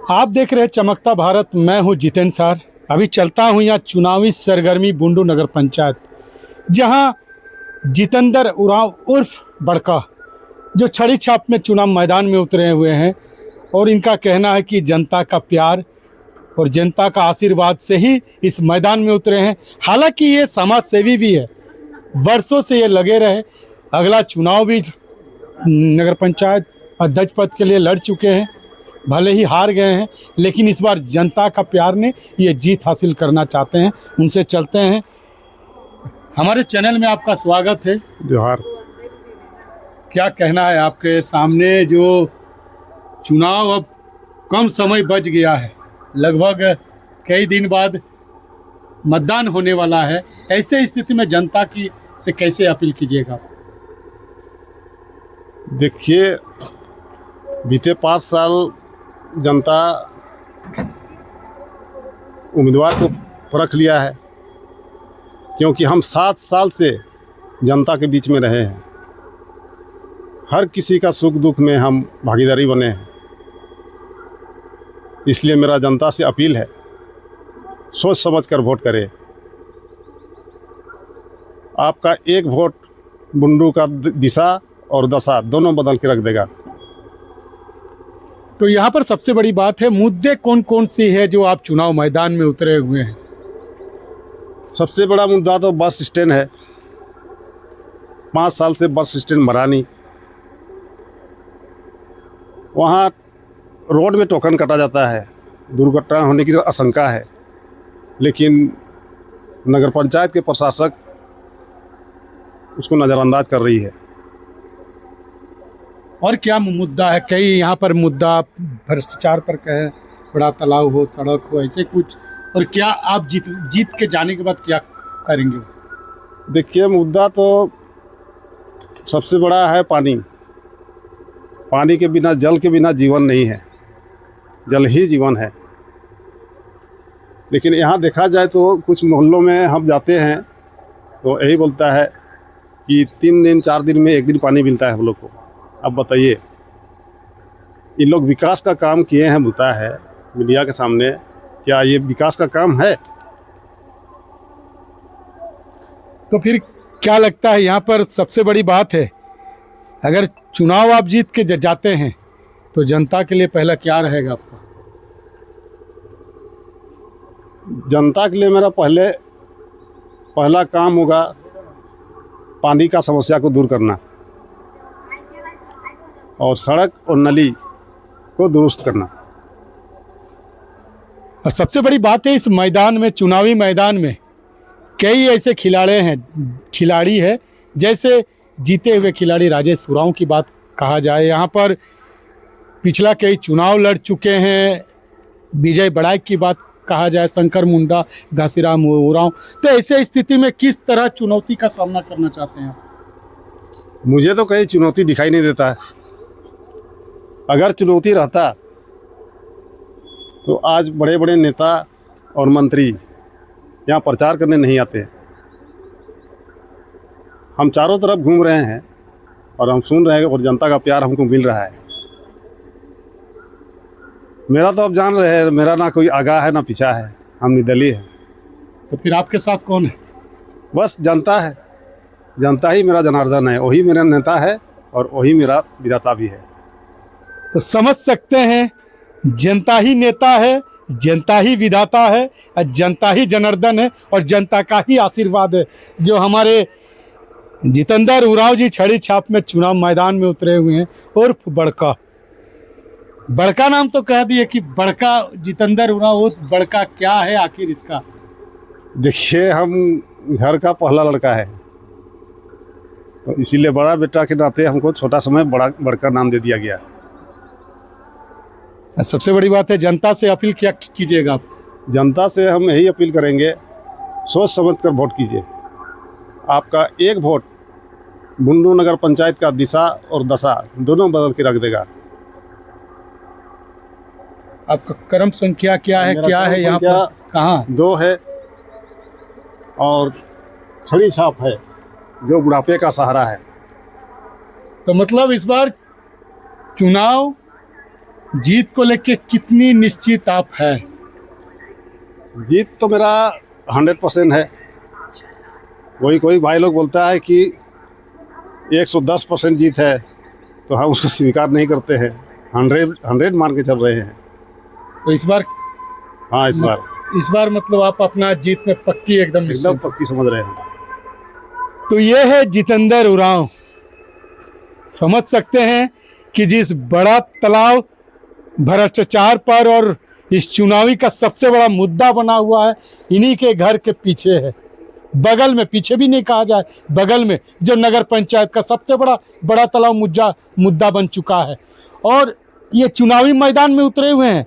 आप देख रहे हैं चमकता भारत। मैं हूं जितेंद्र सर। अभी चलता हूं यहाँ चुनावी सरगर्मी बुंडू नगर पंचायत, जहां जितेंद्र उरांव उर्फ बड़का जो छड़ी छाप में चुनाव मैदान में उतरे हुए हैं और इनका कहना है कि जनता का प्यार और जनता का आशीर्वाद से ही इस मैदान में उतरे हैं। हालांकि ये समाज सेवी भी है, वर्षों से ये लगे रहे। अगला चुनाव भी नगर पंचायत अध्यक्ष पद के लिए लड़ चुके हैं, भले ही हार गए हैं, लेकिन इस बार जनता का प्यार ने ये जीत हासिल करना चाहते हैं। उनसे चलते हैं। हमारे चैनल में आपका स्वागत है। जोहार। क्या कहना है आपके सामने, जो चुनाव अब कम समय बच गया है, लगभग कई दिन बाद मतदान होने वाला है, ऐसे स्थिति में जनता की से कैसे अपील कीजिएगा? देखिए, बीते 5 साल जनता उम्मीदवार को परख लिया है, क्योंकि हम 7 साल से जनता के बीच में रहे हैं। हर किसी का सुख दुख में हम भागीदारी बने हैं। इसलिए मेरा जनता से अपील है, सोच समझ कर वोट करें। आपका एक वोट बुंडू का दिशा और दशा दोनों बदल के रख देगा। तो यहाँ पर सबसे बड़ी बात है, मुद्दे कौन कौन सी है जो आप चुनाव मैदान में उतरे हुए हैं? सबसे बड़ा मुद्दा तो बस स्टैंड है। 5 साल से बस स्टैंड बना नहीं। वहाँ रोड में टोकन काटा जाता है, दुर्घटना होने की आशंका है, लेकिन नगर पंचायत के प्रशासक उसको नज़रअंदाज कर रही है। और क्या मुद्दा है? कई यहाँ पर मुद्दा भ्रष्टाचार पर कहे, बड़ा तालाब हो, सड़क हो, ऐसे कुछ। और क्या आप जीत के जाने के बाद क्या करेंगे? देखिए, मुद्दा तो सबसे बड़ा है पानी। पानी के बिना, जल के बिना जीवन नहीं है। जल ही जीवन है। लेकिन यहाँ देखा जाए तो कुछ मोहल्लों में हम जाते हैं तो यही बोलता है कि 3 दिन 4 दिन में 1 दिन पानी मिलता है हम लोग को। अब बताइए, इन लोग विकास का काम किए हैं बोलता है मीडिया के सामने, क्या ये विकास का काम है? तो फिर क्या लगता है, यहाँ पर सबसे बड़ी बात है, अगर चुनाव आप जीत के जाते हैं तो जनता के लिए पहला क्या रहेगा आपका? जनता के लिए मेरा पहला काम होगा पानी का समस्या को दूर करना और सड़क और नली को दुरुस्त करना। और सबसे बड़ी बात है, इस मैदान में, चुनावी मैदान में कई ऐसे खिलाड़ी है, जैसे जीते हुए खिलाड़ी राजेश उरांव की बात कहा जाए, यहाँ पर पिछला कई चुनाव लड़ चुके हैं। विजय बड़ाई की बात कहा जाए, शंकर मुंडा, घासीराम उरांव। तो ऐसे स्थिति में किस तरह चुनौती का सामना करना चाहते हैं? मुझे तो कहीं चुनौती दिखाई नहीं देता है। अगर चुनौती रहता तो आज बड़े बड़े नेता और मंत्री यहाँ प्रचार करने नहीं आते। हम चारों तरफ घूम रहे हैं और हम सुन रहे हैं और जनता का प्यार हमको मिल रहा है। मेरा तो अब जान रहे हैं, मेरा ना कोई आगा है ना पीछा है, हम निर्दलीय हैं। तो फिर आपके साथ कौन है? बस जनता है। जनता ही मेरा जनार्दन है, वही मेरा नेता है और वही मेरा विधाता भी है। तो समझ सकते हैं, जनता ही नेता है, जनता ही विधाता है, और जनता ही जनार्दन है, और जनता का ही आशीर्वाद है। जो हमारे जितेंद्र उरांव जी छड़ी छाप में चुनाव मैदान में उतरे हुए हैं, उर्फ बड़का। बड़का नाम तो कह दिए कि बड़का जितेंद्र उरांव उर्फ बड़का, क्या है आखिर इसका? देखिए, हम घर का पहला लड़का है, तो इसीलिए बड़ा बेटा के नाते हमको छोटा समय बड़का नाम दे दिया गया। सबसे बड़ी बात है, जनता से अपील क्या कीजिएगा आप? जनता से हम यही अपील करेंगे, सोच समझ कर वोट कीजिए। आपका एक वोट बुंडू नगर पंचायत का दिशा और दशा दोनों बदल के रख देगा। आपका क्रम संख्या क्या है? क्या है यहाँ पर? कहाँ? 2 है और छड़ी छाप है, जो बुढ़ापे का सहारा है। तो मतलब इस बार चुनाव जीत को लेके कितनी निश्चित आप है? जीत तो मेरा 100% है। कोई कोई भाई लोग बोलता है कि 110% जीत है, तो हम उसको स्वीकार नहीं करते हैं। 100 मान के चल रहे हैं। तो इस बार हाँ, इस बार मतलब आप अपना जीत में पक्की एकदम एकदम निश्चित। पक्की समझ रहे हैं। तो ये है जितेंद्र उरांव। समझ सकते हैं कि जिस बड़ा तालाब भ्रष्टाचार पर और इस चुनावी का सबसे बड़ा मुद्दा बना हुआ है, इन्हीं के घर के पीछे है। बगल में, पीछे भी नहीं कहा जाए, बगल में जो नगर पंचायत का सबसे बड़ा तालाब मुद्दा बन चुका है। और ये चुनावी मैदान में उतरे हुए हैं,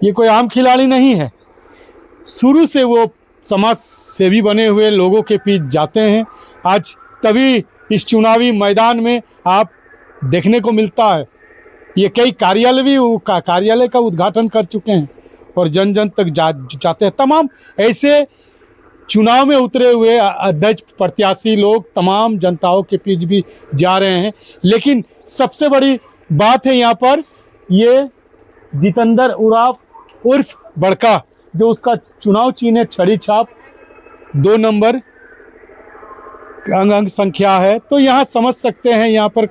ये कोई आम खिलाड़ी नहीं है। शुरू से वो समाज सेवी बने हुए लोगों के बीच जाते हैं। आज तभी इस चुनावी मैदान में आप देखने को मिलता है। ये कई कार्यालय का उद्घाटन कर चुके हैं और जन जन तक जाते हैं। तमाम ऐसे चुनाव में उतरे हुए अध्यक्ष प्रत्याशी लोग तमाम जनताओं के बीच भी जा रहे हैं। लेकिन सबसे बड़ी बात है यहाँ पर, ये जितेंद्र उरांव उर्फ बड़का, जो उसका चुनाव चिन्ह है छड़ी छाप 2 नंबर अंक संख्या है। तो यहाँ समझ सकते हैं यहाँ पर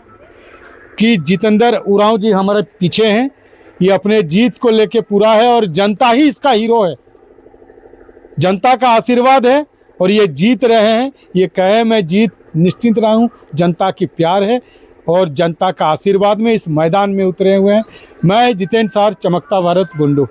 कि जितेंद्र उरांव जी हमारे पीछे हैं। ये अपने जीत को लेके पूरा है और जनता ही इसका हीरो है। जनता का आशीर्वाद है और ये जीत रहे हैं। ये कहे मैं जीत निश्चिंत रहा हूँ, जनता की प्यार है और जनता का आशीर्वाद में इस मैदान में उतरे हुए हैं। मैं जितेंद्र सार, चमकता भारत, बुंडू।